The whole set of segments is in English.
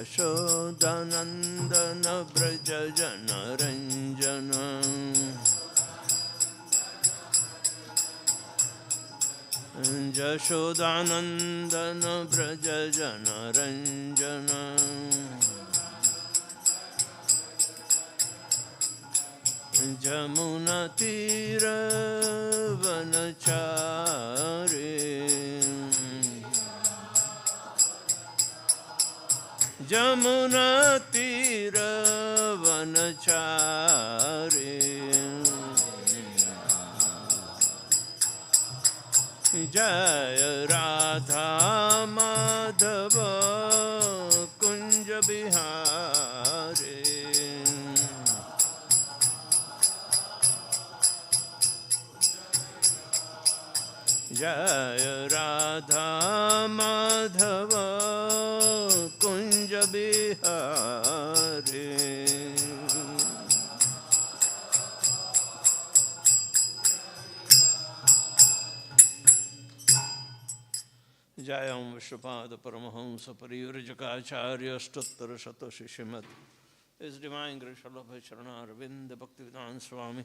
यशोदानन्दन व्रज जनरञ्जन यशोदानन्दन व्रज जनरञ्जन जमुनातीरवनचारि जमुनातीरवनचारि जय राधा माधव कुंज बिहारी जय राधा माधव कुंज बिहारी जय ओम विश्वपाद परमहंस परिव्रजकाचार्य अष्टोत्तर शत शिष्यमत इस डिवाइन गुरु शलभ चरणारविंद भक्तिवेदांत स्वामी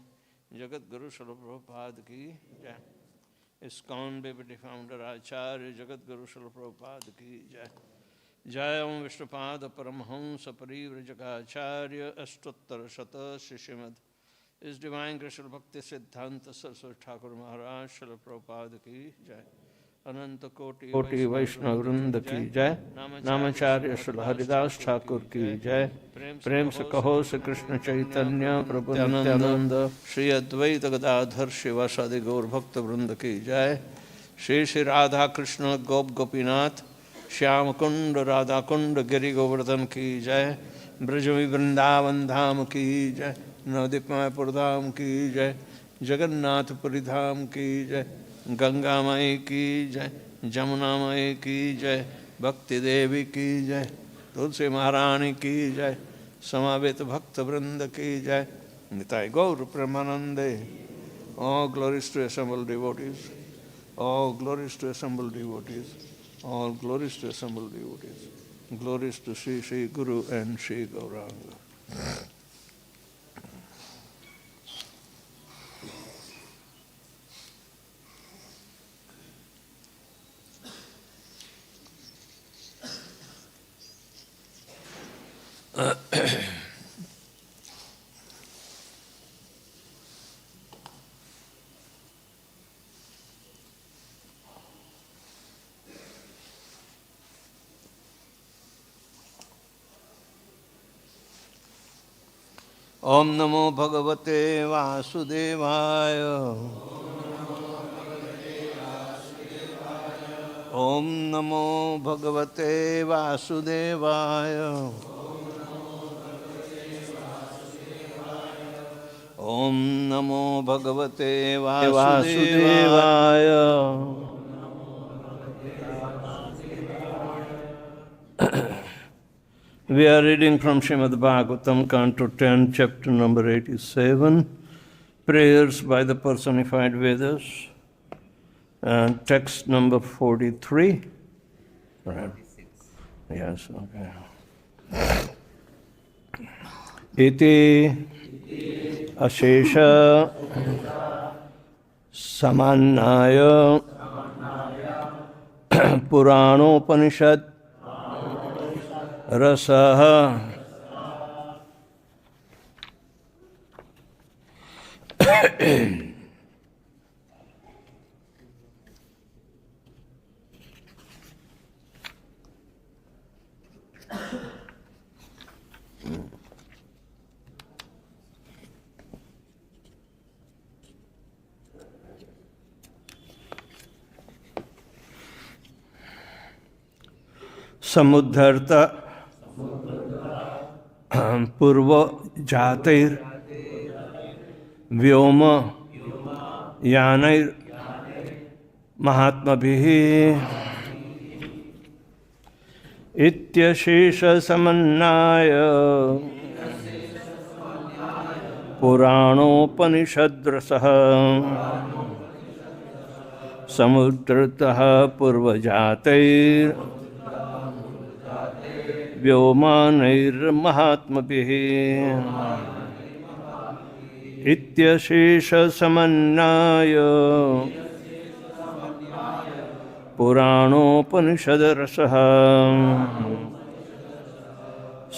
जगत गुरु शलभ प्रभुपाद की जय। इस्कॉन बेबी फाउंडर आचार्य जगत गुरु शलभ प्रभुपाद की जय। जय ओम विष्णुपाद परमहंस परिव्रजकाचार्य अष्टोत्तर शत शिष्यमद इस डिवाइन कृष्ण भक्ति सिद्धांत सरस्वती ठाकुर महाराज शलभ प्रभुपाद की जय। अनंत कोटि वैष्णव वृंद की जय। नामाचार्य श्री हरिदास ठाकुर की जय। प्रेम से कहो श्री कृष्ण चैतन्य प्रभु नित्यानंद श्री अद्वैत गदाधर शिवासादि गौर भक्त वृंद की जय। श्री श्री राधा कृष्ण गोप गोपीनाथ श्याम कुंड राधा कुंड गिरि गोवर्धन की जय। ब्रजमी वृंदावन धाम की जय। नवदीप मायापुर धाम की जय। जगन्नाथपुरी धाम की जय। गंगा माई की जय। जमुना माई की जय। भक्ति देवी की जय। तुलसी महारानी की जय। समावेत भक्त वृंद की जय। निताय गौर प्रेमानंदे। All glories to assembled devotees. All glories to assembled devotees. All glories to assembled devotees. Glories to Sri Sri Guru and Sri Gauranga. ओम नमो भगवते वासुदेवाय। ओम नमो भगवते वासुदेवाय। ओम नमो भगवते वासुदेवाय। We are reading from Srimad Bhagavatam, Canto 10, chapter number 87, Prayers by the Personified Vedas, and text number 43. Right. Yes, okay. Iti Ashesha Samannaya Puranopanishad Rasaha Samudharta Purva Jatir Vyoma Yanair Mahatma Bhihi Ityashesha Samannaya Puranopanishadrasaha Samudrataha Purva Jatir व्योमानैर्महात्मभिः इत्यशेषसमन्नाय पुराणोपनिषदरसः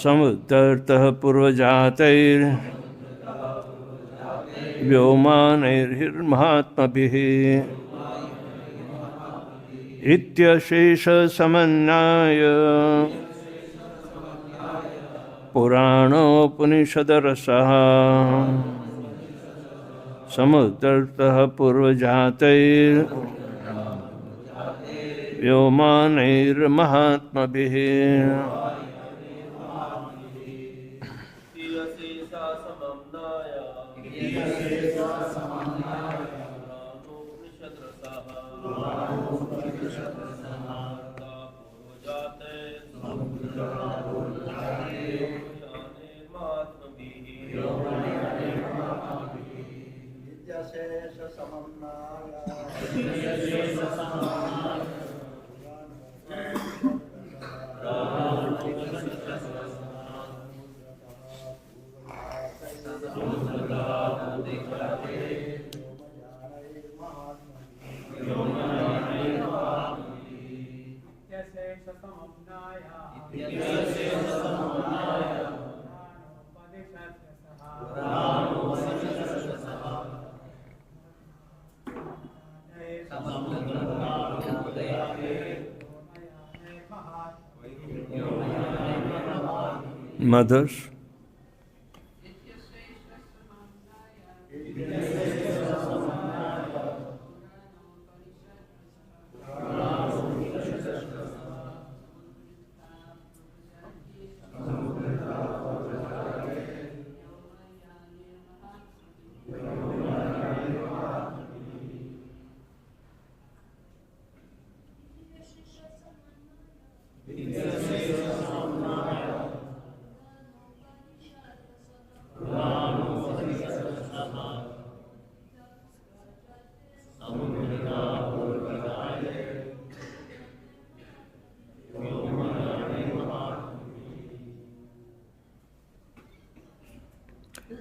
समुद्धर्तः पूर्वजातैर्व्योमानैर्महात्मभिः इत्यशेषसमन्नाय पुराणोपनिषदरसः समुद्धर्तः पूर्वजातैर्व्योमानैर्महात्मभिः Mothers,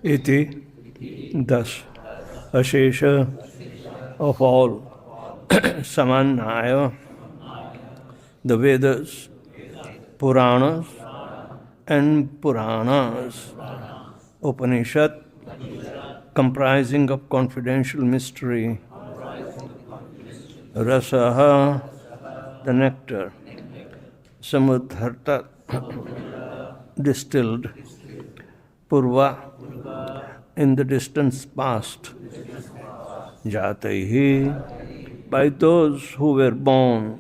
iti, thus, Ashesha of all, Samannaya, the Vedas, Puranas and Puranas, Upanishad, comprising of confidential mystery, Rasaha, the nectar, Samudharta, distilled, Purva, in the distant past, Jataihi, by those who were born,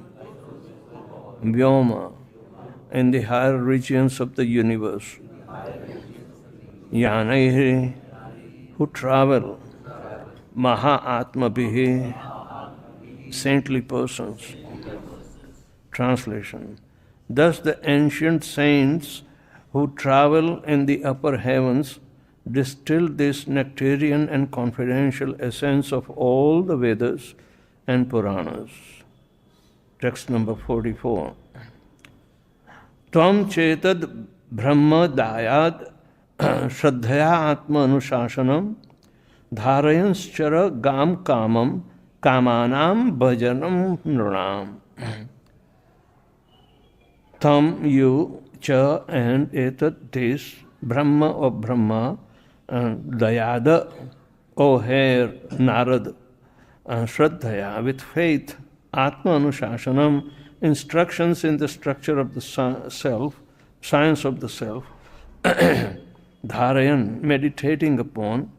Vyoma, in the higher regions of the universe, Yanaihi, who travel, Maha-Atmabhihi, saintly persons. Translation. Thus the ancient saints who travel in the upper heavens distill this nectarian and confidential essence of all the Vedas and Puranas. Text number 44. Tvam chetad brahma dayad shraddhaya atma anushasanam dharayanschara gam kamam kamanam bhajanam nrunam. Tam, you, cha, and etad, this, Brahma of Brahma, Dayada, O hair, Narad, Shraddhaya, with faith, Atma Anushasanam, instructions in the structure of the self, science of the self, Dharayan, meditating upon,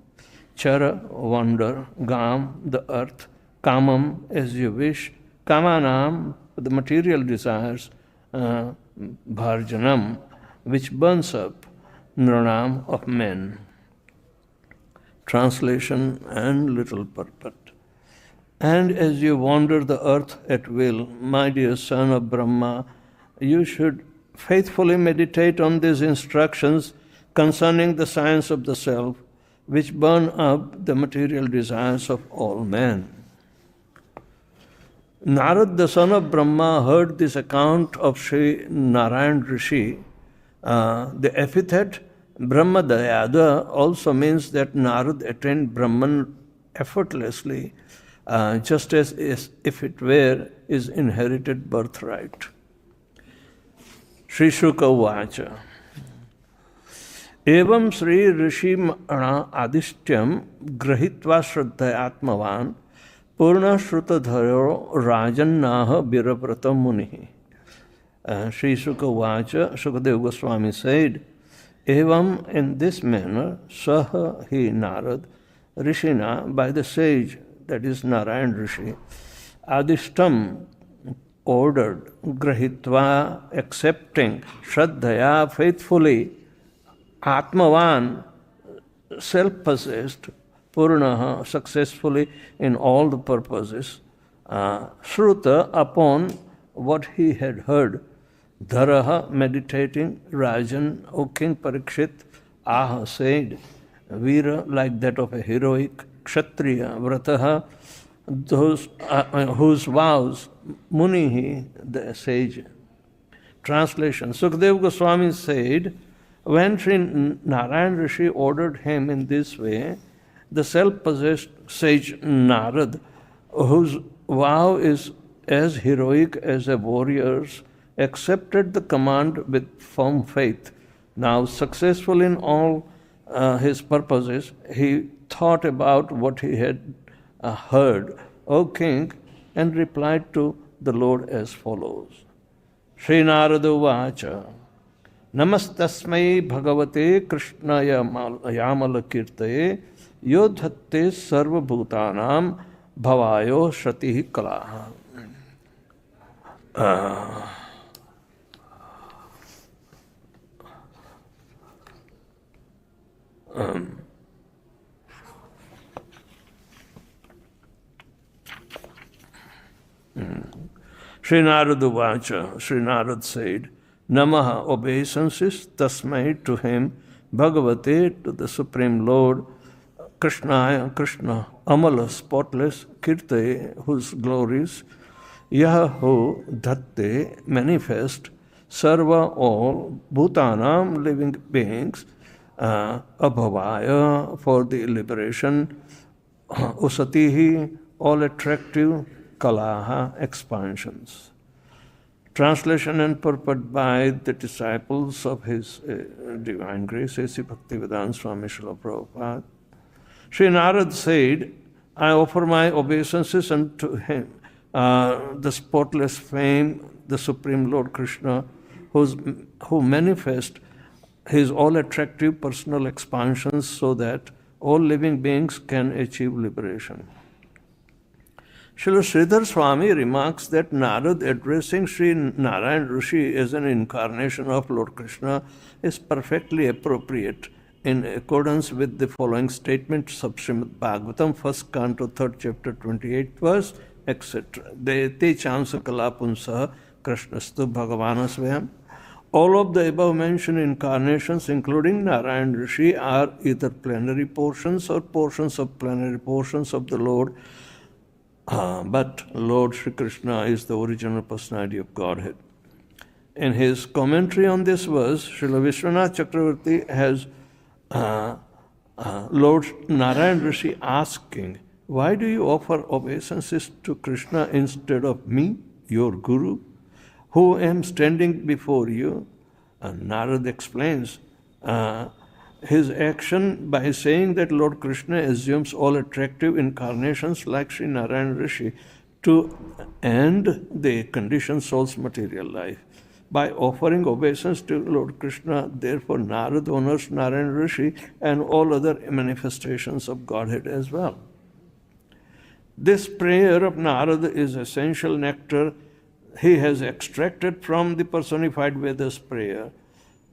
Chara, wonder, Gam, the earth, Kamam, as you wish, Kamanam, the material desires, Bharjanam, which burns up, Nranam, of men. Translation and little purport. And as you wander the earth at will, my dear son of Brahma, you should faithfully meditate on these instructions concerning the science of the self, which burn up the material desires of all men. Narad, the son of Brahma, heard this account of Sri Narayan Rishi The epithet Brahmadayada also means that Narad attained Brahman effortlessly, just as if it were his inherited birthright. Sri Shuka Uvacha Evam Sri Rishi Adishtyam Grahitva Shraddhayatmavan Purna Shrutadharo Rajannaha Viravrata Munihi. Sri Shuka Uvacha, Shukadeva Goswami said, Evam, in this manner, Saha he Narad, Rishina, by the sage, that is Narayan Rishi, Adishtam, ordered, Grahitva, accepting, Shraddhaya, faithfully, Atmavan, self-possessed, Purnaha, successfully in all the purposes, Shruta, upon what he had heard, Dharaha, meditating, Rajan, O King Parikshit, Aha, said, Veera, like that of a heroic, Kshatriya, Vrataha, those whose vows, Munihi, the sage. Translation. Sukadeva Goswami said, when Sri Narayan Rishi ordered him in this way, the self-possessed sage Narad, whose vow is as heroic as a warrior's, accepted the command with firm faith. Now, successful in all his purposes, he thought about what he had heard, O king, and replied to the Lord as follows. Sri Narada Vacha Namastasmai Bhagavate Krishnaya Yamala Kirtaye Yodhatte Sarva Bhutanam Bhavayo Shatihi Kalaha. Sri Narada Vacha, Sri Narad said, Namaha, obeisances, tasmai, to him, Bhagavate, to the Supreme Lord, Krishnaya, Krishna, Amala, spotless, Kirtaye, whose glories, Yahu, Dhatte, manifest, Sarva, all, Bhutanam, living beings, Abhavaya, for the liberation, Usatihi, all attractive, Kalaha, expansions. Translation and purport by the disciples of His Divine Grace, A.C. Bhaktivedanta Swami Srila Prabhupada. Sri Narad said, I offer my obeisances unto him, the spotless fame, the Supreme Lord Krishna, who manifest his all-attractive personal expansions so that all living beings can achieve liberation. Srila Sridhar Swami remarks that Narad addressing Sri Narayan Rishi as an incarnation of Lord Krishna is perfectly appropriate in accordance with the following statements of Srimad Bhagavatam, 1st Canto, 3rd chapter, 28th verse, etc. Dete chansa kalapunsa krishnastu bhagavanasvayam. All of the above mentioned incarnations, including Narayan Rishi, are either plenary portions or portions of plenary portions of the Lord. But Lord Sri Krishna is the original personality of Godhead. In his commentary on this verse, Srila Vishwanath Chakravarti has Lord Narayan Rishi asking, why do you offer obeisances to Krishna instead of me, your Guru, who am standing before you? And Narad explains his action by saying that Lord Krishna assumes all attractive incarnations like Sri Narayan Rishi to end the conditioned soul's material life. By offering obeisance to Lord Krishna, therefore Narad honors Narayan Rishi and all other manifestations of Godhead as well. This prayer of Narad is essential nectar he has extracted from the personified Vedas prayer,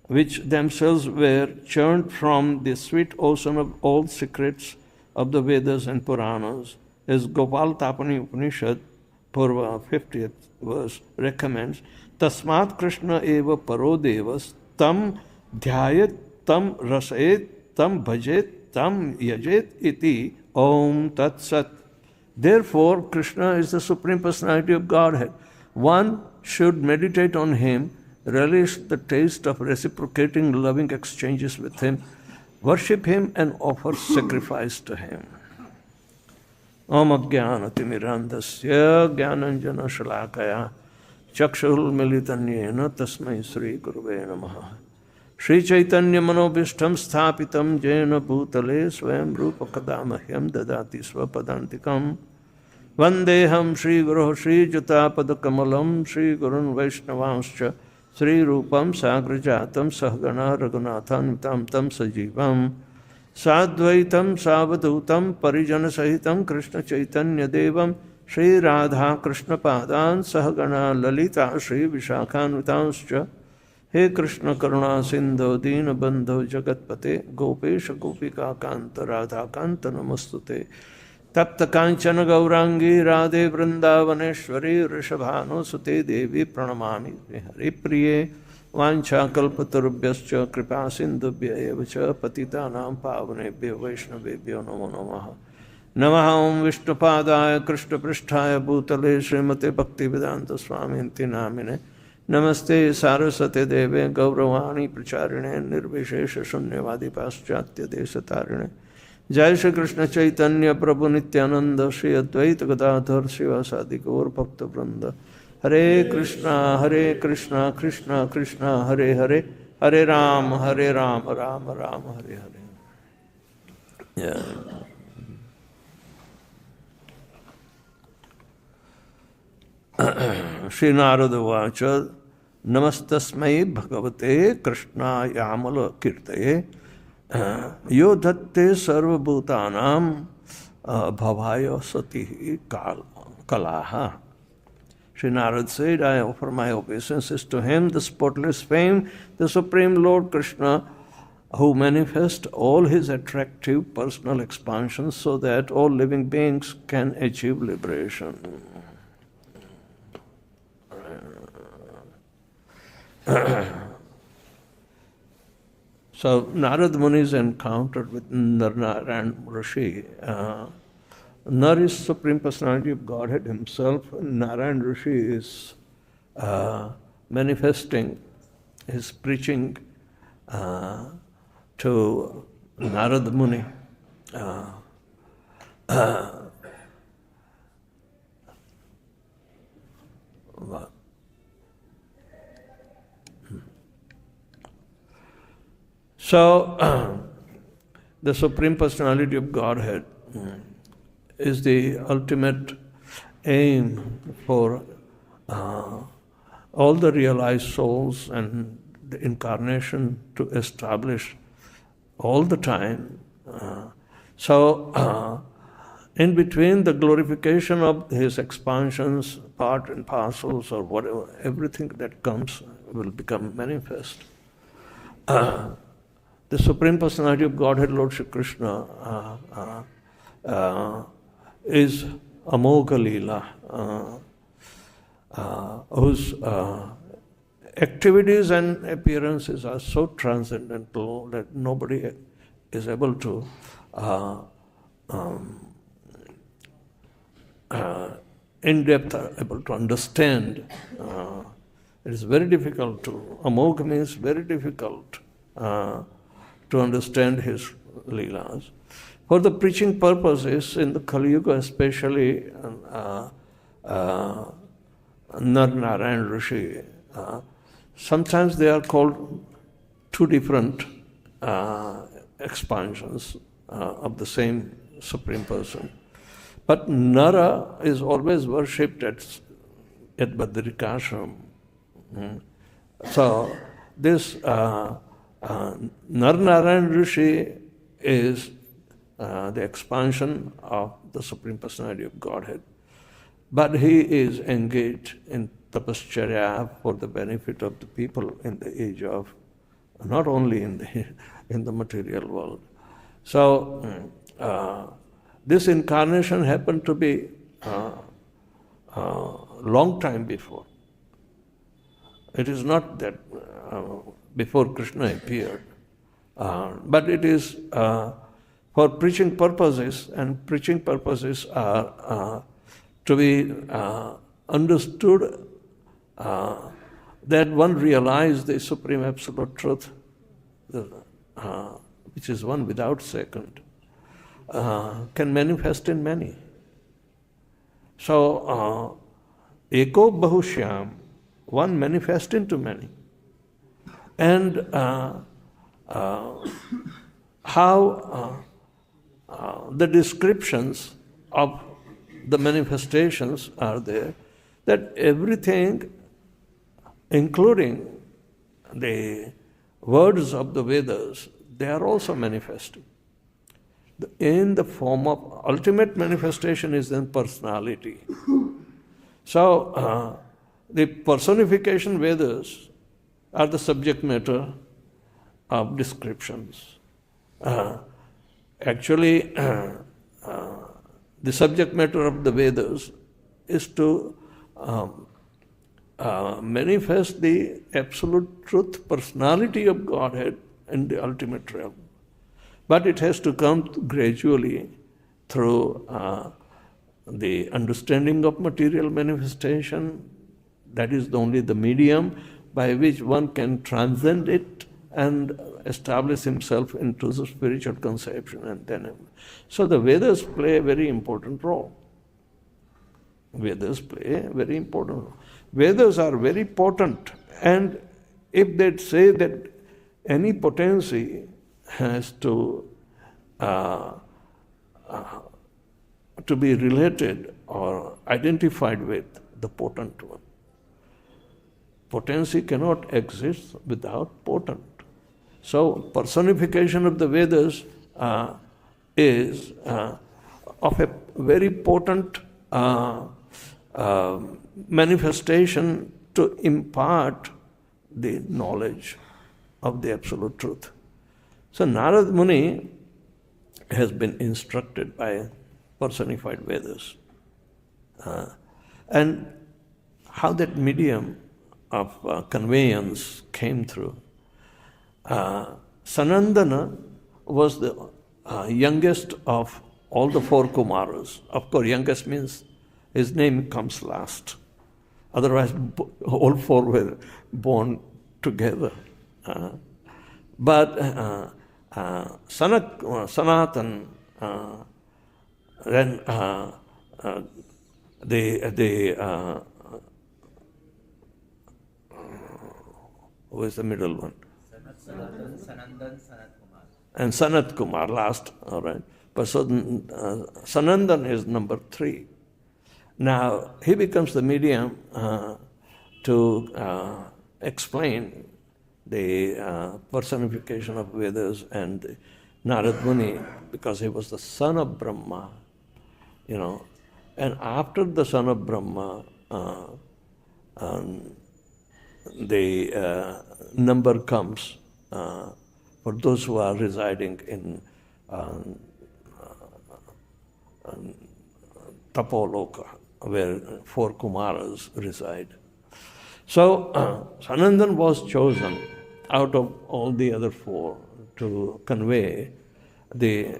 which themselves were churned from the sweet ocean of all secrets of the Vedas and Puranas, as Gopal Tapani Upanishad, Purva, 50th verse, recommends, Tasmat Krishna eva paro devas, tam dhyayat, tam rasayet, tam bhajet, tam yajet iti, om tat sat. Therefore, Krishna is the Supreme Personality of Godhead. One should meditate on him relish the taste of reciprocating loving exchanges with him, worship him and offer sacrifice to him. Om Ajnanatirmirandhasya Jnananjana Shalakaya Chakshul Militanyena Tasmai Sri Guruve Namaha. Shri Chaitanya Manobhishtam Sthapitam Jena Bhutale Swayam Rupa Kadamahyam Dadati Swapadantikam Vandeham Shri Guru Shri Jatapada Kamalam Shri Gurun Vaishnavanscha Sri Rupam Sagrajatam Sahagana Raghunathan Tam Tam Sajivam Sadvaitam Savadutam Parijana Sahitam Krishna Chaitanya Devam Shri Radha Krishna Padan Sahagana Lalita Shri Vishakhanvitanscha. He Krishna Karuna Sindhu Dina Bandhu Jagatpate Gopesha Gopika Kanta Radha Kanta Namastute Tapta Kanchana Gaurangi Radhe Vrindavaneshwari Rishabhanu Sute Devi Pranamami Hari Priye Vancha Kalpatarubhyascha Kripa Sindhubhya Evacha Patitanam Pavanebhyo Vaishnavebhyo Namo Namaha Namaha Om Vishnupadaya Krishna Pristhaya Bhutale Srimate Bhaktivedanta Swaminti Namine Namaste Saraswate Deve Gauravani Pracharine Nirvishesha Shunyavadi Paschatya Desatarine Jai Shri Krishna Chaitanya Prabhu Nityananda Shri Advaita Gadadhar Srivasadi Gaur Bhakta Vrinda Hare Krishna Krishna Krishna Hare Hare Hare Ram Ram Ram Hare Hare. Yeah. Shri Narada Vacha Namastasmai Bhagavate Krishna Yamala Kirtaye Yo Dhatte Sarva Bhutanam Bhavaya Sati Kalaha. Shri Narada said, I offer my obeisances to him, the spotless fame, the Supreme Lord Krishna, who manifests all his attractive personal expansions so that all living beings can achieve liberation. So Narad Muni is encountered with Narnarayan Rishi. Nar is Supreme Personality of Godhead himself. Narayan Rishi is manifesting his preaching to Narad Muni. So, the Supreme Personality of Godhead is the ultimate aim for all the realized souls and the incarnation to establish all the time. In between the glorification of his expansions, part and parcels or whatever, everything that comes will become manifest. The Supreme Personality of Godhead, Lord Shri Krishna, is Amogha Leela, whose activities and appearances are so transcendental that nobody is able to in depth able to understand. It is very difficult to, Amogha means very difficult to understand his Leelas. For the preaching purposes, in the Kali Yuga especially, Narayan Rishi, sometimes they are called two different expansions of the same Supreme Person. But Nara is always worshipped at Badrikashram. So this Narayan Rishi is the expansion of the Supreme Personality of Godhead. But he is engaged in tapascharya for the benefit of the people in the age of, not only in the material world. So this incarnation happened to be long time before. It is not that before Krishna appeared, but it is for preaching purposes, and preaching purposes are to be understood that one realize the Supreme Absolute Truth, which is one without second, can manifest in many. So, eko bahushyam, one manifest into many. And how the descriptions of the manifestations are there, that everything, including the words of the Vedas, they are also manifesting. In the form of ultimate manifestation is in personality. So, the personification Vedas are the subject matter of descriptions. Actually, the subject matter of the Vedas is to manifest the absolute truth, personality of Godhead in the ultimate realm. But it has to come gradually through the understanding of material manifestation. That is only the medium by which one can transcend it and establish himself into the spiritual conception. And then, so the Vedas play a very important role. Vedas play a very important role. Vedas are very potent, and if they say that any potency has to be related or identified with the potent one. Potency cannot exist without potent. So personification of the Vedas is of a very potent manifestation to impart the knowledge of the absolute truth. So Narad Muni has been instructed by personified Vedas. And how that medium of conveyance came through. Sanandana was the youngest of all the four Kumaras. Of course, youngest means his name comes last. Otherwise, all four were born together. But Sanatan, then who is the middle one? Sanandan, Sanat Kumar. And Sanat Kumar, last, all right. But so Sanandan is number 3. Now, he becomes the medium to explain the personification of Vedas and Narad Muni, because he was the son of Brahma, And after the son of Brahma, the number comes for those who are residing in Tapoloka, where 4 Kumaras reside. So Sanandan was chosen out of all the other 4 to convey the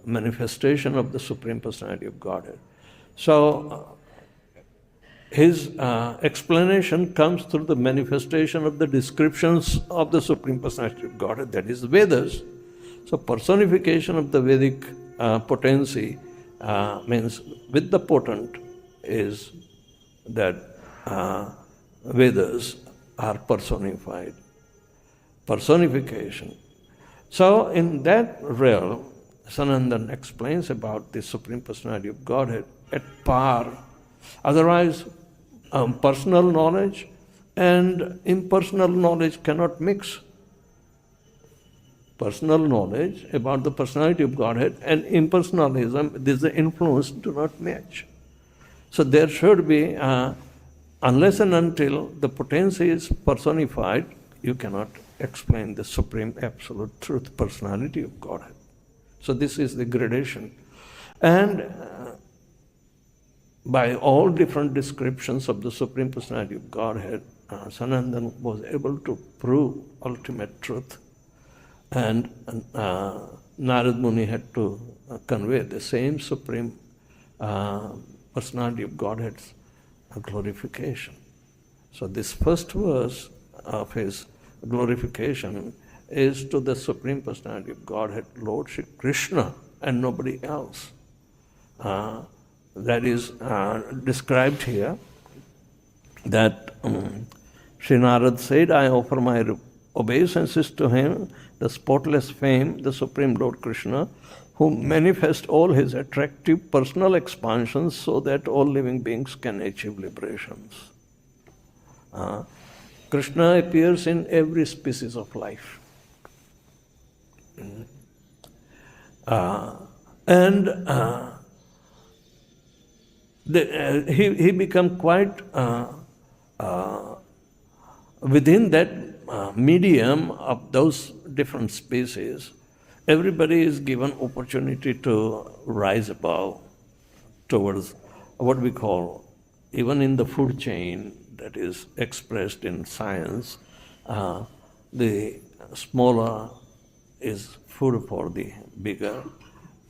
manifestation of the Supreme Personality of Godhead. So his explanation comes through the manifestation of the descriptions of the Supreme Personality of Godhead, that is Vedas. So personification of the Vedic potency means with the potent is that Vedas are personified. Personification. So in that realm, Sanandan explains about the Supreme Personality of Godhead at par. Otherwise, personal knowledge and impersonal knowledge cannot mix. Personal knowledge about the personality of Godhead and impersonalism, this the influence do not match. So there should be, unless and until the potency is personified, you cannot explain the Supreme Absolute Truth, personality of Godhead. So this is the gradation. And by all different descriptions of the Supreme Personality of Godhead, Sanandan was able to prove ultimate truth. And Narad Muni had to convey the same Supreme Personality of Godhead's glorification. So this first verse of his glorification is to the Supreme Personality of Godhead, Lord Shri Krishna, and nobody else. That is described here, that Sri Narad said, I offer my obeisances to him, the spotless fame, the Supreme Lord Krishna, who manifests all his attractive personal expansions so that all living beings can achieve liberations. Krishna appears in every species of life. He became quite within that medium of those different species. Everybody is given opportunity to rise above towards what we call, even in the food chain that is expressed in science, the smaller is food for the bigger,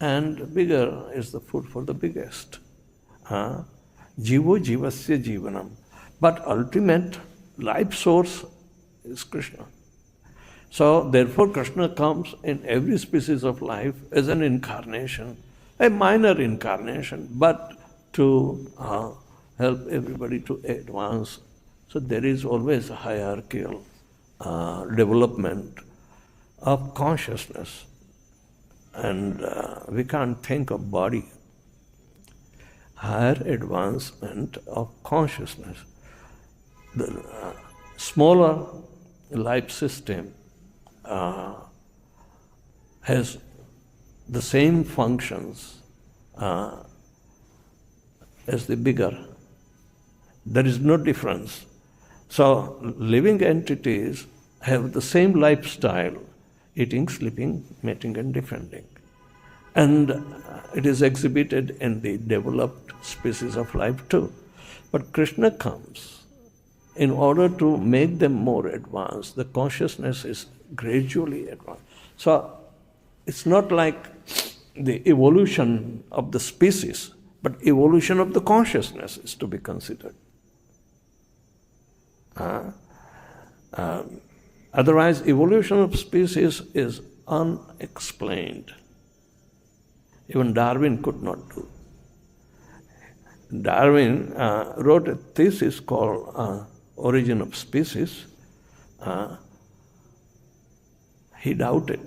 and bigger is the food for the biggest. Jivo jivasya jivanam. But ultimate life source is Krishna. So therefore Krishna comes in every species of life as an incarnation, a minor incarnation, but to help everybody to advance. So there is always a hierarchical development of consciousness, and we can't think of body. Higher advancement of consciousness. The smaller life system has the same functions as the bigger. There is no difference. So living entities have the same lifestyle, eating, sleeping, mating and defending. And it is exhibited in the developed species of life too. But Krishna comes in order to make them more advanced. The consciousness is gradually advanced. So it's not like the evolution of the species, but evolution of the consciousness is to be considered. Otherwise, evolution of species is unexplained. Even Darwin could not do. Darwin wrote a thesis called Origin of Species. He doubted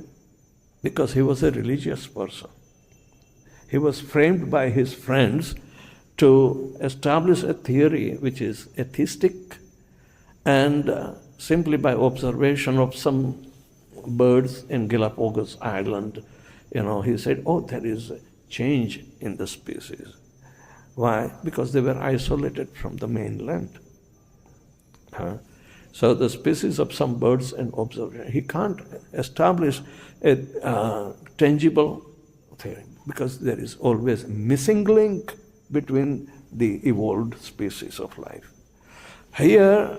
because he was a religious person. He was framed by his friends to establish a theory which is atheistic, and simply by observation of some birds in Galapagos Island, he said, oh, there is a change in the species. Why? Because they were isolated from the mainland. So the species of some birds and observation, he can't establish a tangible theory because there is always a missing link between the evolved species of life. Here,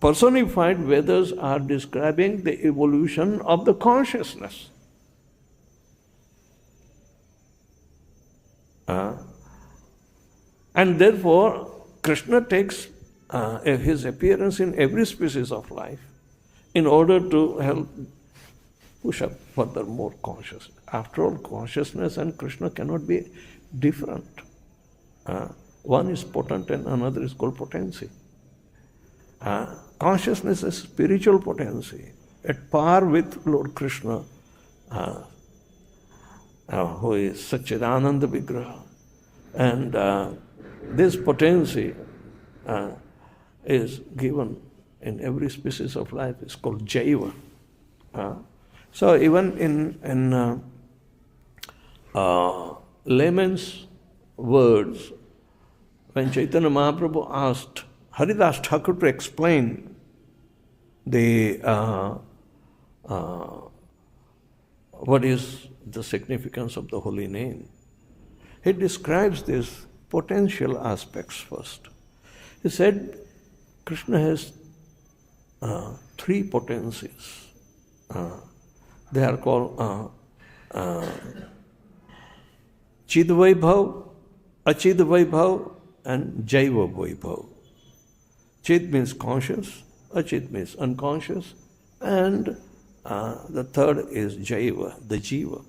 personified Vedas are describing the evolution of the consciousness. And therefore, Krishna takes his appearance in every species of life in order to help push up further more consciousness. After all, consciousness and Krishna cannot be different. One is potent and another is called potency. Consciousness is spiritual potency, at par with Lord Krishna, who is Satchidananda Vigraha. And this potency is given in every species of life. It's called Jaiva. So even in layman's words, when Chaitanya Mahaprabhu asked Haridas Thakur to explain the what is the significance of the holy name, he describes these potential aspects first. He said Krishna has three potencies. They are called Chid Vaibhav, Achid Vaibhav, and Jaiva Vaibhav. Chit means conscious, achit means unconscious, and the third is jaiva, the jiva.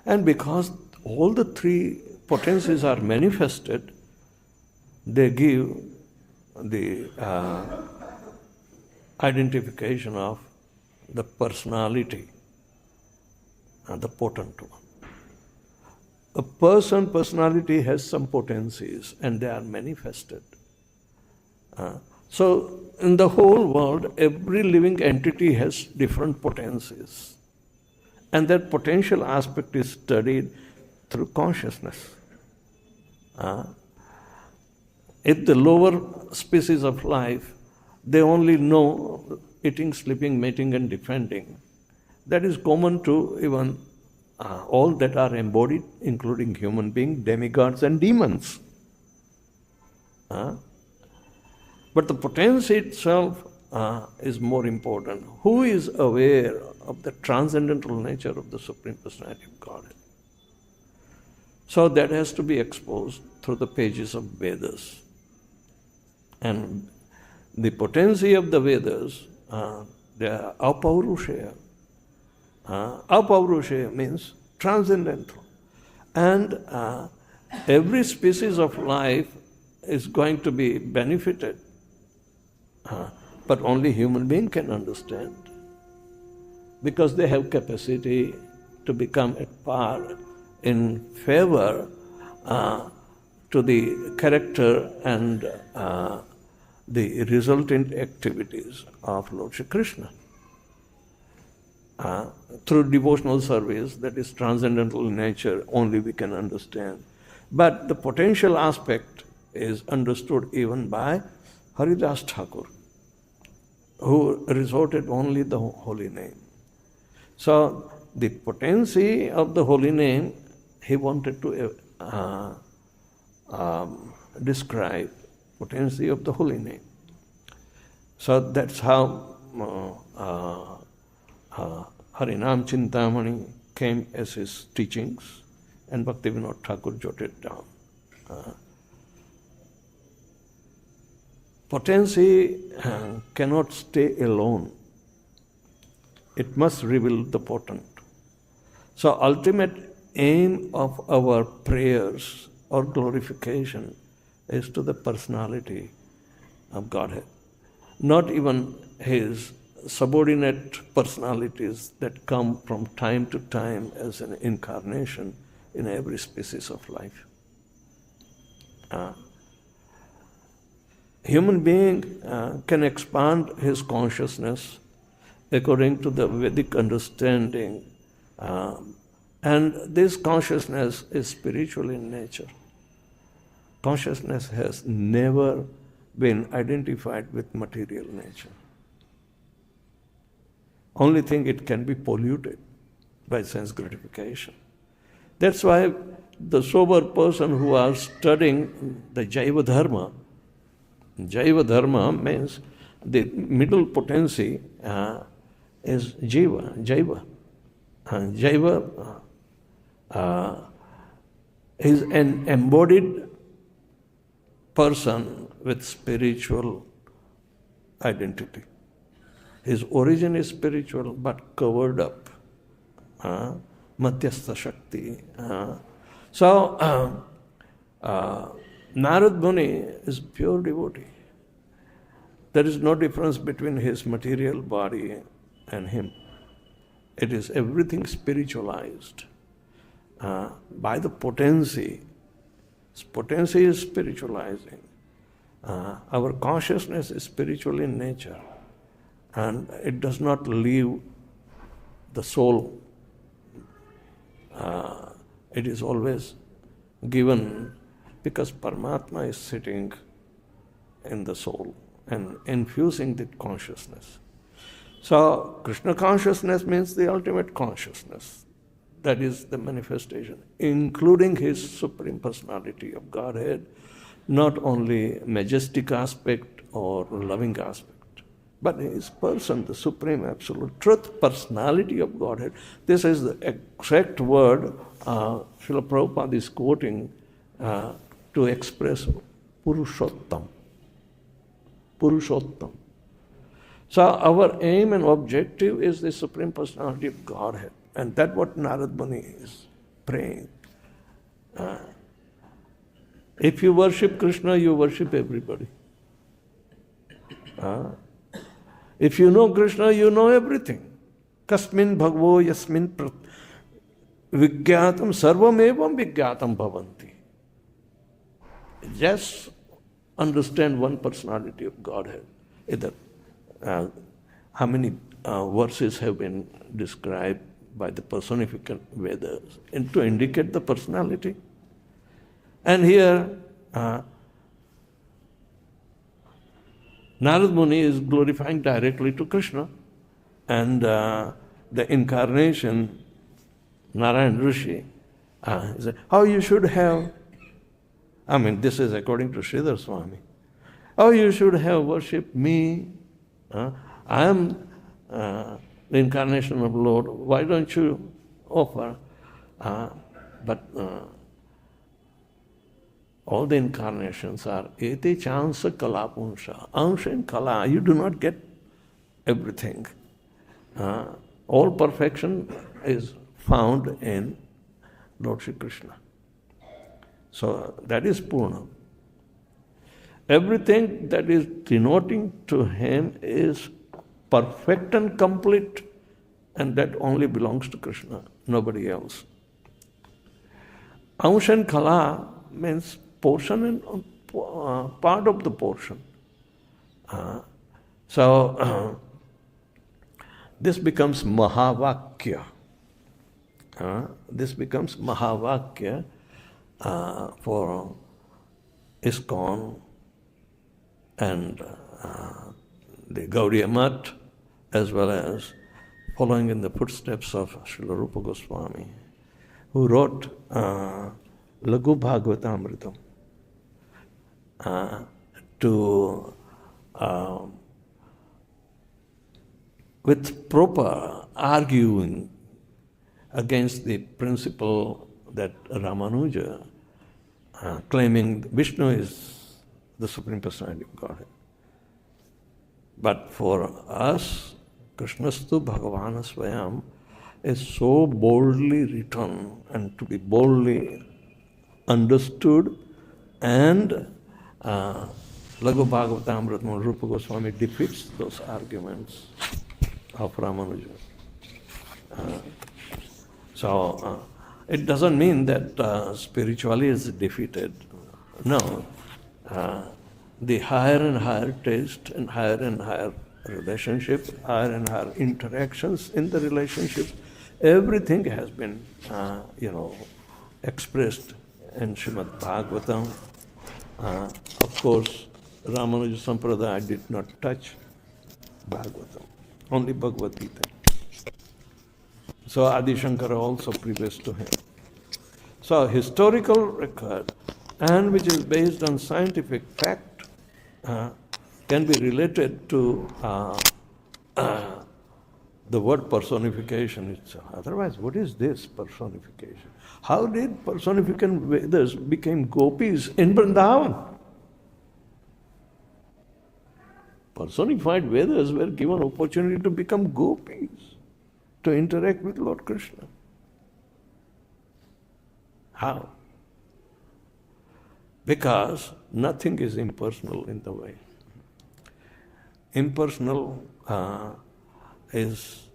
And because all the three potencies are manifested, they give the identification of the personality, the potent one. A personality has some potencies and they are manifested. So in the whole world, every living entity has different potencies. And that potential aspect is studied through consciousness. If the lower species of life, they only know eating, sleeping, mating and defending. That is common to even all that are embodied, including human beings, demigods and demons. But the potency itself is more important. Who is aware of the transcendental nature of the Supreme Personality of Godhead? So that has to be exposed through the pages of Vedas. And the potency of the Vedas, they are apaurushaya. Apaurushaya means transcendental. And every species of life is going to be benefited. But only human being can understand. Because they have capacity to become at par in favor to the character and the resultant activities of Lord Shri Krishna. Through devotional service, that is transcendental in nature, only we can understand. But the potential aspect is understood even by Haridas Thakur, who resorted only the holy name. So the potency of the holy name, he wanted to describe potency of the holy name. So that's how Harinam Chintamani came as his teachings, and Bhaktivinoda Thakur jotted down. Potency cannot stay alone. It must reveal the potent. So ultimate aim of our prayers or glorification is to the personality of Godhead, not even his subordinate personalities that come from time to time as an incarnation in every species of life. Human being can expand his consciousness according to the Vedic understanding, and this consciousness is spiritual in nature. Consciousness has never been identified with material nature. Only thing, it can be polluted by sense gratification. That's why the sober person who are studying the Jaiva Dharma means the middle potency is Jaiva. Jaiva is an embodied person with spiritual identity. His origin is spiritual but covered up. Madhyastha Shakti. So Narad Muni is pure devotee. There is no difference between his material body and him. It is everything spiritualized by the potency. Potency is spiritualizing. Our consciousness is spiritual in nature, and it does not leave the soul. It is always given because Paramatma is sitting in the soul and infusing that consciousness. So Krishna consciousness means the ultimate consciousness. That is the manifestation, including his Supreme Personality of Godhead, not only majestic aspect or loving aspect, but his person, the Supreme Absolute Truth, Personality of Godhead. This is the exact word Srila Prabhupada is quoting to express Purushottam. Purushottam. So our aim and objective is the Supreme Personality of Godhead. And that's what Narad Muni is praying. If you worship Krishna, you worship everybody. If you know Krishna, you know everything. Kasmin bhagavo yasmin vigyatam sarvam evam vigyatam bhavanti. Just understand one personality of Godhead. Either how many verses have been described by the personific Vedas and to indicate the personality. And here Narad Muni is glorifying directly to Krishna, and the incarnation, Narayan Rishi, how you should have, this is according to Sridhar Swami, how you should have worshipped me. I am the incarnation of Lord. Why don't you offer? But all the incarnations are ete chansa kalapunsha. Ansha and kala, you do not get everything. All perfection is found in Lord Shri Krishna. So that is Purna. Everything that is denoting to him is perfect and complete, and that only belongs to Krishna, nobody else. Ansha and kala means portion and part of the portion. So this becomes Mahavakya. This becomes Mahavakya for ISKCON and the Gaudiya Math, as well as following in the footsteps of Srila Rupa Goswami, who wrote Laghu Bhagavatamritam to with proper arguing against the principle that Ramanuja claiming Vishnu is the Supreme Personality of Godhead. But for us, Krishnastu Bhagavana Swayam is so boldly written and to be boldly understood, and Laghu Bhagavatamritam Rupa Goswami defeats those arguments of Ramanuja. So it doesn't mean that spirituality is defeated. No. The higher and higher taste and higher relationship, higher and higher interactions in the relationship, everything has been, expressed in Srimad Bhagavatam. Of course, Ramanuja Sampradaya did not touch Bhagavatam, only Bhagavad Gita. So Adi Shankara also previous to him. So historical record, and which is based on scientific fact, can be related to the word personification itself. Otherwise, what is this personification? How did personificant Vedas become gopis in Vrindavan? Personified Vedas were given opportunity to become gopis, to interact with Lord Krishna. How? Because nothing is impersonal in the way. Impersonal is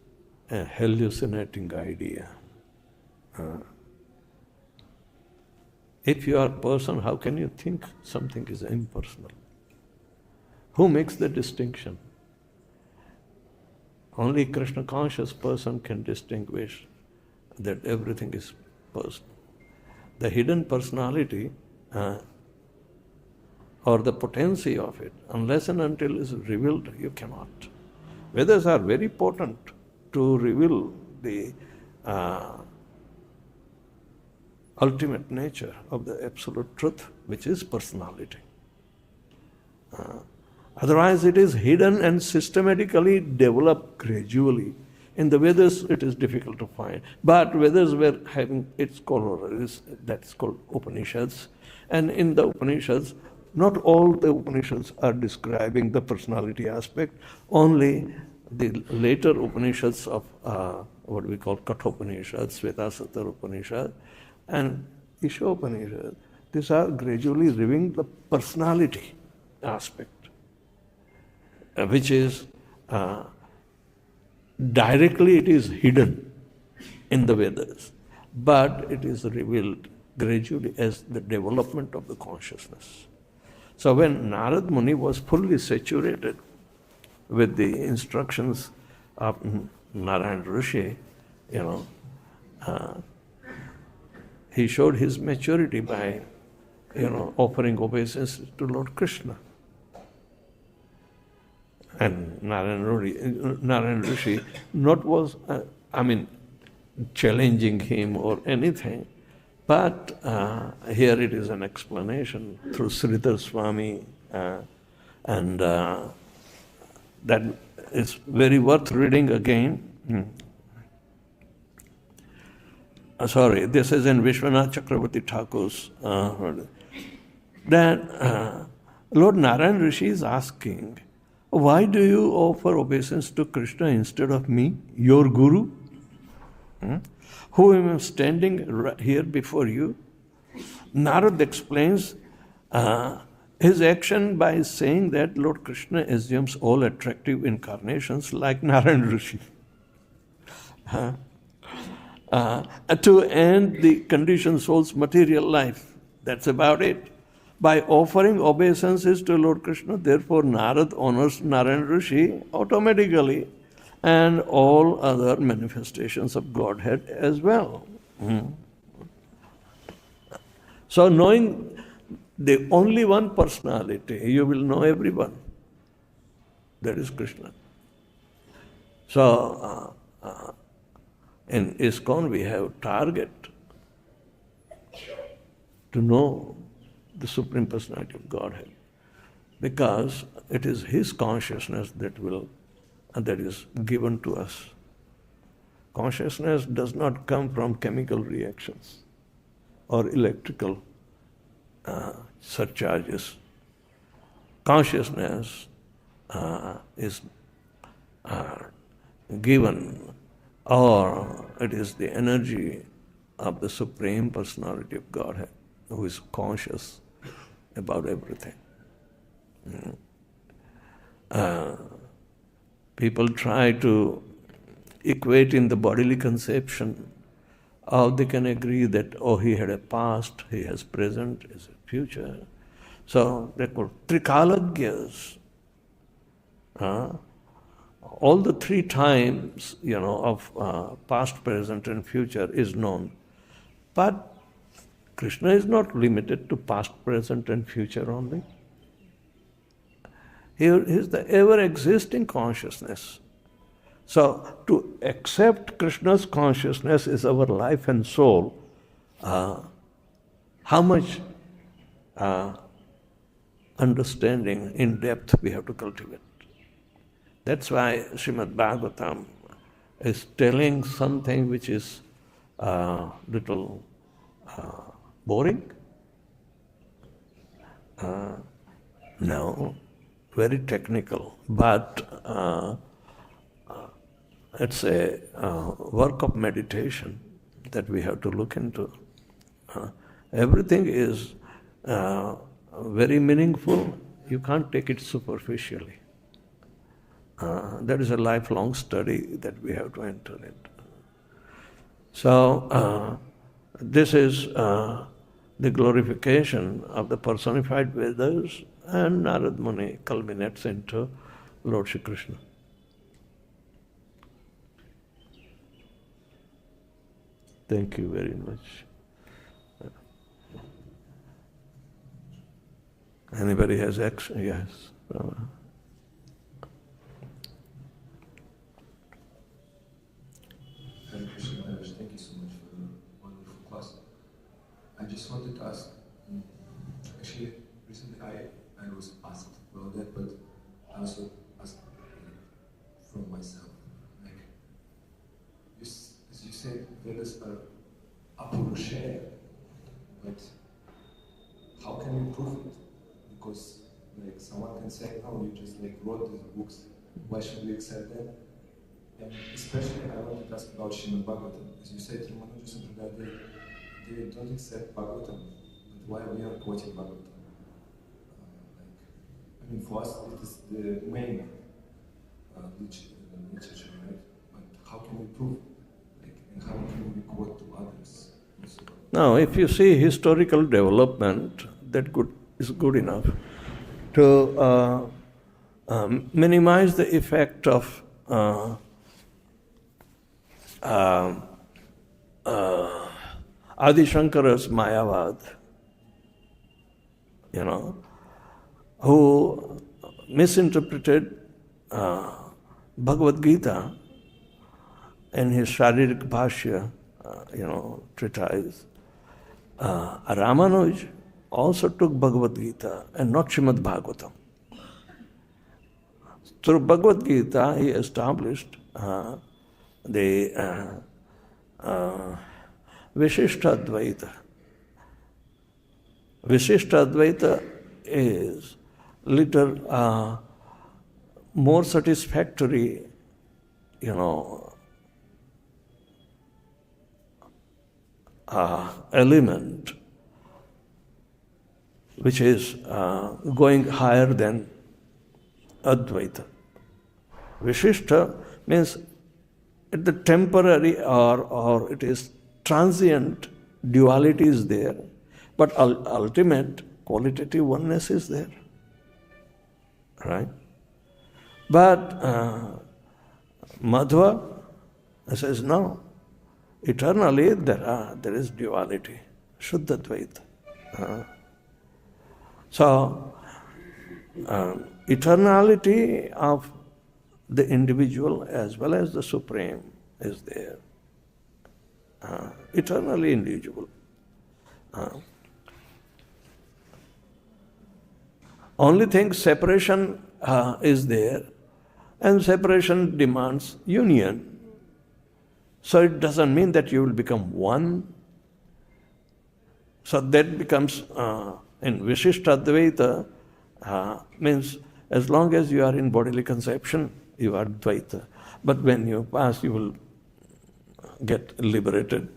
a hallucinating idea. If you are a person, how can you think something is impersonal? Who makes the distinction? Only Krishna conscious person can distinguish that everything is personal. The hidden personality or the potency of it, unless and until it is revealed, you cannot. Vedas are very potent to reveal the ultimate nature of the absolute truth, which is personality. Otherwise, it is hidden and systematically developed gradually. In the Vedas, it is difficult to find. But Vedas were having its corollaries, that's called Upanishads. And in the Upanishads, Not all the Upanishads are describing the personality aspect, only the later Upanishads of what we call Kathopanishads, Svetasatara Upanishad, and Ishopanishad. These are gradually revealing the personality aspect, which is directly it is hidden in the Vedas, but it is revealed gradually as the development of the consciousness. So when Narad Muni was fully saturated with the instructions of Narayana Rishi, he showed his maturity by, offering obeisance to Lord Krishna. And Narayana Rishi not was, challenging him or anything, but here it is an explanation through Sridhar Swami, and that is very worth reading again. This is in Vishwanath Chakravarti Thakur's. That Lord Narayan Rishi is asking, why do you offer obeisance to Krishna instead of me, your Guru? Who am standing here before you? Narad explains his action by saying that Lord Krishna assumes all attractive incarnations like Narayan Rishi. To end the conditioned soul's material life. That's about it. By offering obeisances to Lord Krishna, therefore Narad honors Narayan Rishi automatically and all other manifestations of Godhead as well. So knowing the only one personality, you will know everyone. That is Krishna. So in ISKCON we have target to know the Supreme Personality of Godhead, because it is His consciousness that is given to us. Consciousness does not come from chemical reactions or electrical surcharges. Consciousness is given, or it is the energy of the Supreme Personality of Godhead, who is conscious about everything. People try to equate in the bodily conception, how they can agree that, he had a past, he has present, he has a future. So they're called Trikalagya's. All the three times, of past, present and future is known. But Krishna is not limited to past, present and future only. He is the ever-existing consciousness. So to accept Krishna's consciousness is our life and soul, how much understanding in depth we have to cultivate. That's why Srimad Bhagavatam is telling something which is little boring? No, very technical, but it's a work of meditation that we have to look into. Everything is very meaningful. You can't take it superficially. That is a lifelong study that we have to enter into. So, this is the glorification of the personified Vedas, and Narad Muni culminates into Lord Shri Krishna. Thank you very much. Anybody has action? Yes. Hare Krishna Maharaj, thank you so much for the wonderful class. I just wanted to ask, actually recently I was asked about that, but I also asked from myself, like, as you said, Vedas are apurusheya, but how can we prove it? because like someone can say, no, you just like wrote these books, why should we accept that? And especially I wanted to ask about Srimad Bhagavatam. As you said, Ramanuja Sampradaya, they don't accept Bhagavatam, but why we are quoting Bhagavatam? I mean, for us, it is the main literature, right? But how can we prove? Like, and how can we quote to others? Now, if you see historical development, that is good enough to minimize the effect of Adi Shankara's Mayavad, who misinterpreted Bhagavad Gita in his Sharirik Bhashya, treatise. Ramanuj also took Bhagavad Gita and not Srimad Bhagavatam. Through Bhagavad Gita, he established the Vishishtadvaita. Vishishtadvaita is little more satisfactory, element, which is going higher than Advaita. Vishishta means the temporary or it is transient duality is there, but ultimate qualitative oneness is there. Right? But Madhva says no. Eternally there is duality, Shuddha Dvaita. So eternality of the individual as well as the Supreme is there. Eternally individual. Only thing, separation is there, and separation demands union. So it doesn't mean that you will become one. So that becomes, in Vishishtadvaita, means as long as you are in bodily conception, you are Dvaita. But when you pass, you will get liberated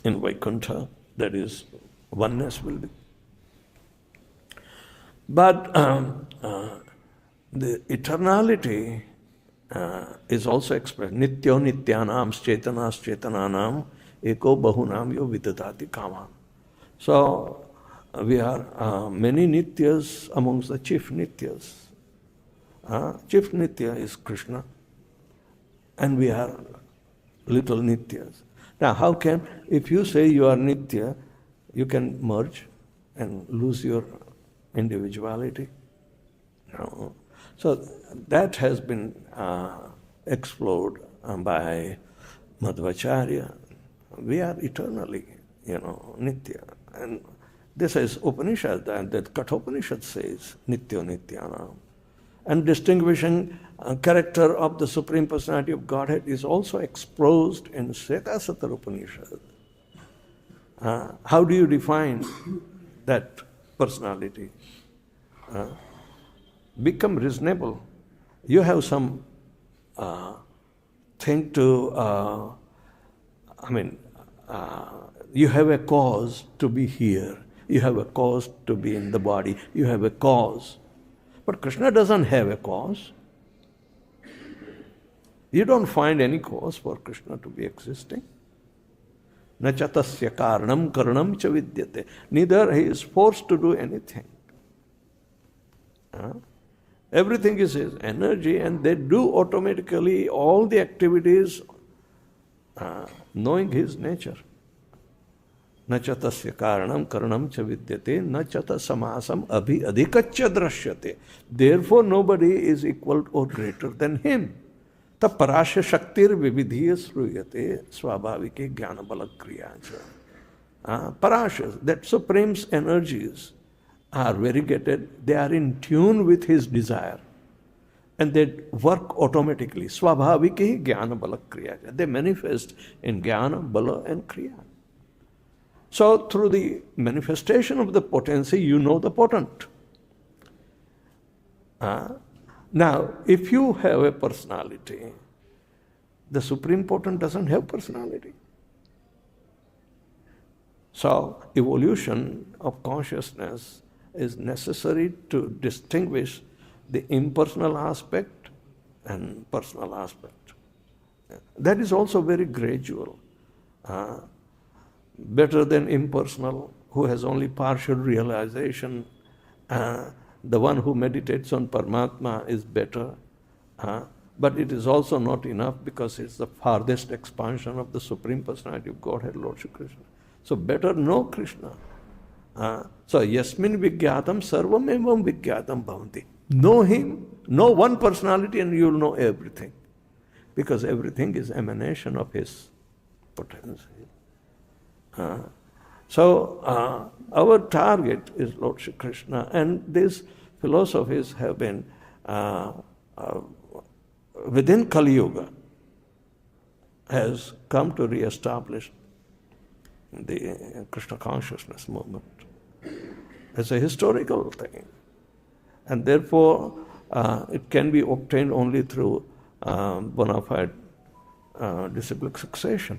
in Vaikuntha, that is, oneness will be. But the eternality is also expressed. Nityo nityanam chetanas chetananam eko bahunam yo vidadati kama. So we are many nityas amongst the chief nityas. Chief nitya is Krishna, and we are little nityas. Now how can, if you say you are nitya, you can merge and lose your individuality? No. So that has been explored by Madhvacharya. We are eternally, nitya. And this is Upanishad, and that Kathopanishad says, Nityo Nityanam. And distinguishing character of the Supreme Personality of Godhead is also exposed in Svetasattara Upanishad. How do you define that personality? Become reasonable. You have some thing to, you have a cause to be here. You have a cause to be in the body. You have a cause. But Krishna doesn't have a cause. You don't find any cause for Krishna to be existing. Na chatasya karanam karanam cha vidyate. Neither he is forced to do anything. Everything is his energy, and they do automatically all the activities knowing his nature. Na chatasya karanam karanam cha vidyate, na chata samasam abhi adhikaccha drashyate. Therefore nobody is equal or greater than him. Ta parasya shaktir vividhiya sruyate swabhavike jnana bala kriyacha. Parasya, that Supreme's energies are variegated, they are in tune with his desire, and they work automatically. Swabhavike jnana bala kriyacha. They manifest in jnana, bala and kriya. So through the manifestation of the potency, you know the potent. Now, if you have a personality, the Supreme Potentate doesn't have personality. So, evolution of consciousness is necessary to distinguish the impersonal aspect and personal aspect. That is also very gradual. Better than impersonal, who has only partial realization. The one who meditates on Paramatma is better. But it is also not enough because it's the farthest expansion of the Supreme Personality of Godhead, Lord Shri Krishna. So better know Krishna. So yasmin vigyatam sarvam evam vigyatam bhavanti. Know him, know one personality and you will know everything. Because everything is emanation of his potency. So our target is Lord Shri Krishna, and these philosophies have been within Kali Yuga has come to re-establish the Krishna consciousness movement. It's a historical thing, and therefore it can be obtained only through bona fide disciplic succession.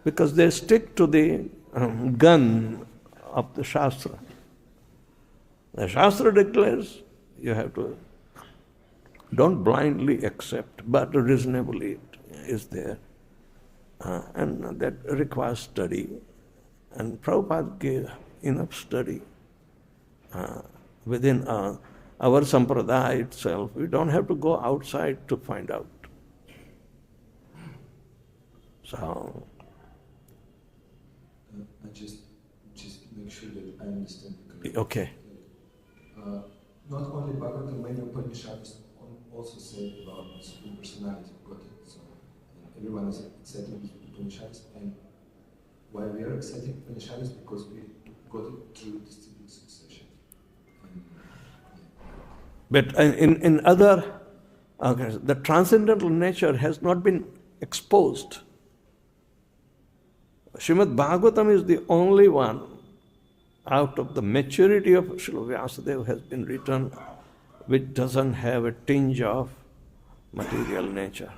Because they stick to the gun of the Shastra. The Shastra declares you have to, don't blindly accept, but reasonably it is there. And that requires study. And Prabhupada gave enough study within our sampradaya itself. We don't have to go outside to find out. So, I just make sure that I understand correctly. Okay. Not only Bhagavatam, many Upanishads also say about the Supreme Personality of Godhead. So everyone is accepting Upanishads, and why we are accepting Upanishads because we got it through disciplic succession. But in other, the transcendental nature has not been exposed. Srimad Bhagavatam is the only one out of the maturity of Srila Vyasadeva has been written which doesn't have a tinge of material nature,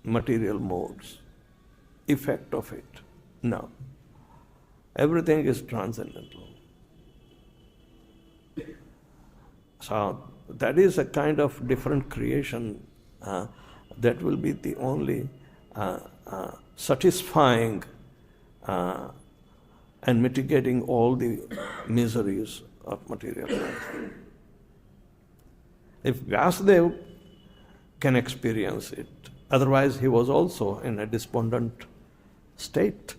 material modes, effect of it. No. Everything is transcendental. So that is a kind of different creation that will be the only satisfying and mitigating all the miseries of material life. If Vyasadeva can experience it, otherwise he was also in a despondent state.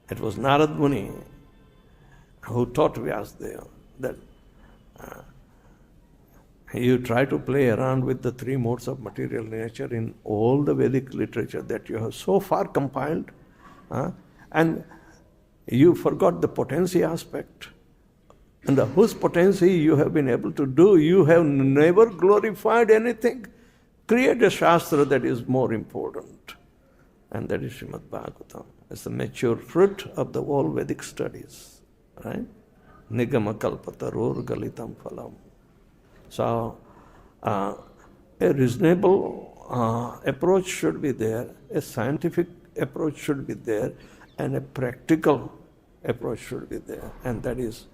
It was Narad Muni who taught Vyasadeva that you try to play around with the three modes of material nature in all the Vedic literature that you have so far compiled, and you forgot the potency aspect. And whose potency you have been able to do, you have never glorified anything. Create a Shastra that is more important. And that is Srimad Bhagavatam. It's the mature fruit of the all Vedic studies. Right? Nigama kalpatarur galitam phalam. So, a reasonable approach should be there, a scientific approach should be there, and a practical approach should be there. And that is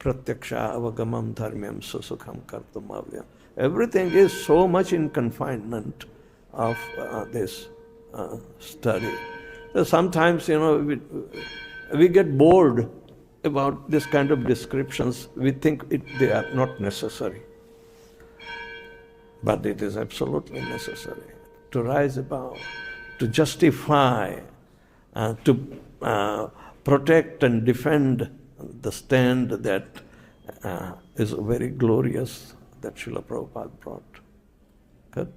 pratyaksha avagamam dharmyam susukham kartum avyam. Everything is so much in confinement of this study. So sometimes, we get bored about this kind of descriptions. We think they are not necessary. But it is absolutely necessary to rise above, to justify, to protect and defend the stand that is very glorious that Srila Prabhupada brought. Good?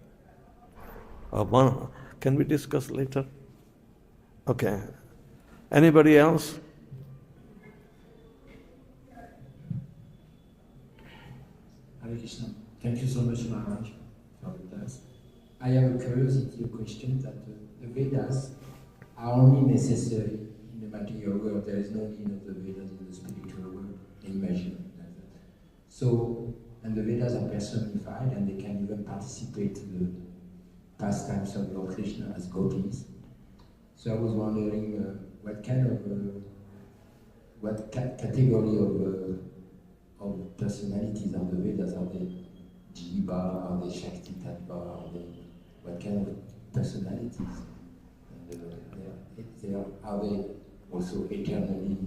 Can we discuss later? Okay. Anybody else? Hare Krishna. Thank you so much, Maharaj, for that. I have a curiosity question that the Vedas are only necessary in the material world. There is no need of the Vedas in the spiritual world. I imagine that. So, and the Vedas are personified and they can even participate in the pastimes of Lord Krishna as gopis. So I was wondering what kind of, category of personalities are the Vedas? Are they Jiva? Are they Shakti Tattva? Are they, what kind of personalities? And are they also eternally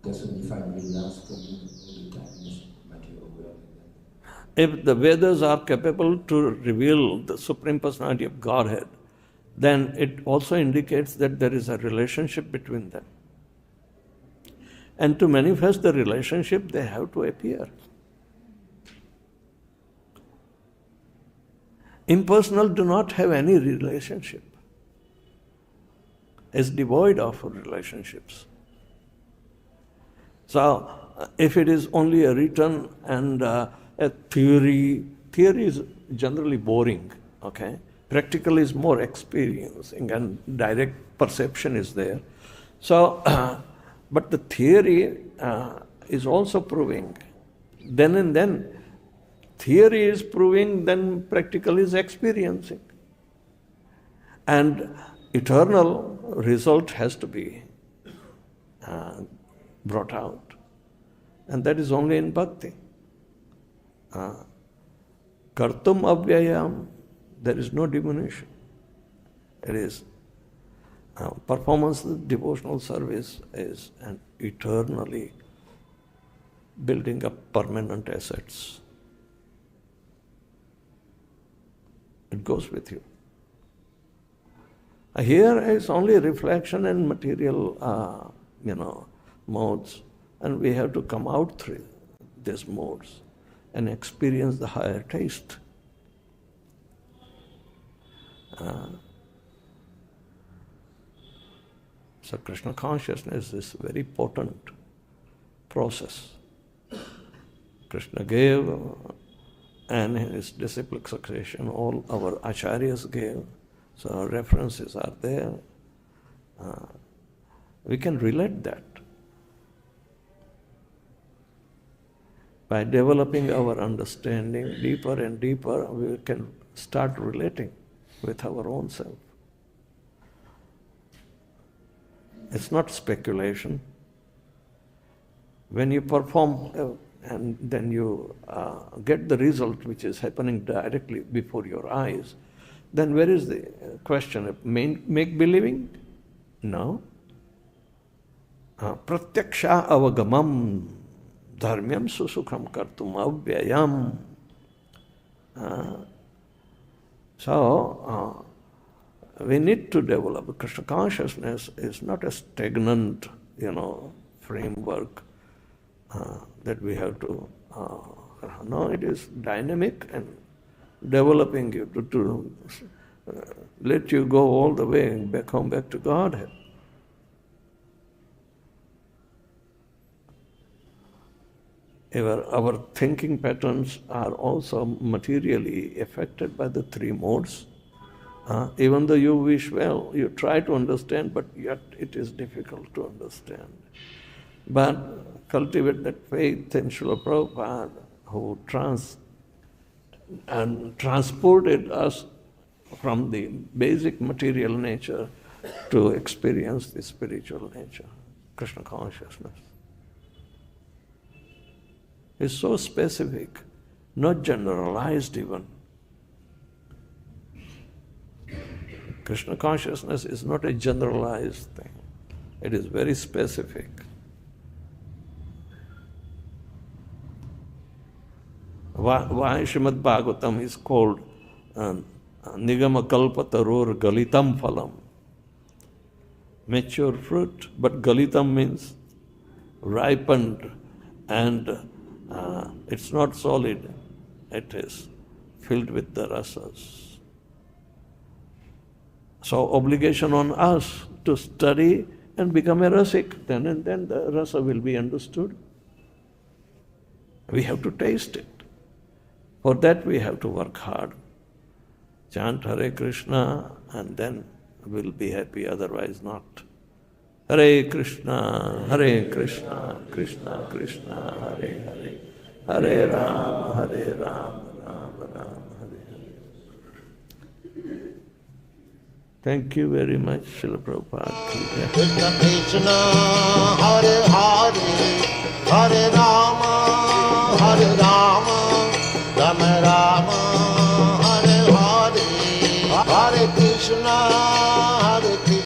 personified Vedas coming all the time in this material world? If the Vedas are capable to reveal the Supreme Personality of Godhead, then it also indicates that there is a relationship between them. And to manifest the relationship, they have to appear. Impersonal do not have any relationship. Is devoid of relationships. So, if it is only a written and a theory is generally boring, okay? Practical is more experiencing and direct perception is there. So, but the theory is also proving. Then and then, theory is proving, then practical is experiencing. And eternal result has to be brought out. And that is only in bhakti. Kartum avyayam, there is no diminution. It is performance of devotional service is an eternally building up permanent assets. It goes with you. Here is only reflection and material, modes, and we have to come out through these modes and experience the higher taste. So Krishna consciousness is a very potent process. Krishna gave, and his disciplic succession, all our acharyas gave. So our references are there. We can relate that. By developing our understanding deeper and deeper, we can start relating with our own self. It's not speculation. When you perform and then you get the result which is happening directly before your eyes, then where is the question of make-believing? No. Pratyaksha avagamam dharmyam susukham kartum avyayam. So, we need to develop. Krishna consciousness is not a stagnant, framework that we have to. No, it is dynamic and developing you to let you go all the way and come back to Godhead. Our thinking patterns are also materially affected by the three modes. Even though you wish well, you try to understand, but yet it is difficult to understand. But cultivate that faith in Srila Prabhupada, who transported us from the basic material nature to experience the spiritual nature, Krishna consciousness. It's so specific, not generalized even. Krishna consciousness is not a generalized thing. It is very specific. Why Srimad Bhagavatam is called Nigama Kalpatarur Galitam Phalam? Mature fruit, but Galitam means ripened, and it's not solid. It is filled with the rasas. So obligation on us to study and become a rasik. Then and then the rasa will be understood. We have to taste it. For that we have to work hard. Chant Hare Krishna and then we'll be happy, otherwise not. Hare Krishna, Krishna Krishna, Hare Hare, Hare Ram, Ram Ram, Hare Hare. Thank you very much, Srila Prabhupada. Krishna Krishna, Hare Hare, Hare Rama, Rama Rama, Hare Hare, Hare Krishna.